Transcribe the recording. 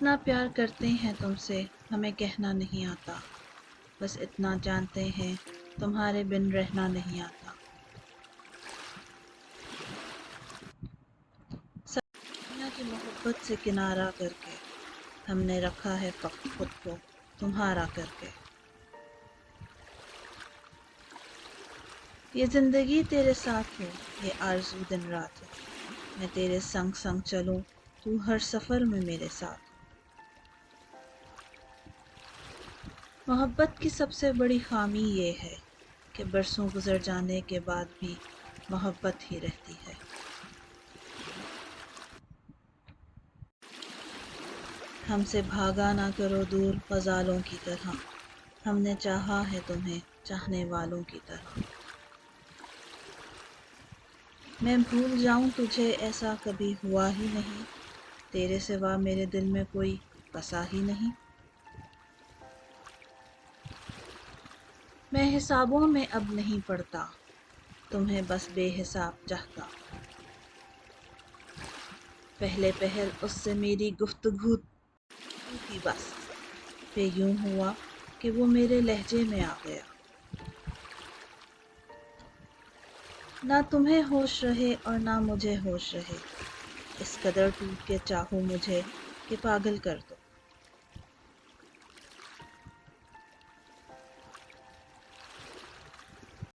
کتنا پیار کرتے ہیں تم سے ہمیں کہنا نہیں آتا، بس اتنا جانتے ہیں تمہارے بن رہنا نہیں آتا۔ دنیا کی محبت سے کنارہ کر کے ہم نے رکھا ہے فقط خود کو تمہارا کر کے۔ یہ زندگی تیرے ساتھ ہو، یہ آرزو دن رات ہو، میں تیرے سنگ سنگ چلوں، تو ہر سفر میں میرے ساتھ ہو۔ محبت کی سب سے بڑی خامی یہ ہے کہ برسوں گزر جانے کے بعد بھی محبت ہی رہتی ہے۔ ہم سے بھاگا نہ کرو دور غزالوں کی طرح، ہم نے چاہا ہے تمہیں چاہنے والوں کی طرح۔ میں بھول جاؤں تجھے ایسا کبھی ہوا ہی نہیں، تیرے سوا میرے دل میں کوئی بسا ہی نہیں۔ میں حسابوں میں اب نہیں پڑتا، تمہیں بس بے حساب چاہتا۔ پہلے پہل اس سے میری گفتگو تھی بس، پھر یوں ہوا کہ وہ میرے لہجے میں آ گیا۔ نہ تمہیں ہوش رہے اور نہ مجھے ہوش رہے، اس قدر ٹوٹ کے چاہو مجھے کہ پاگل کر دو۔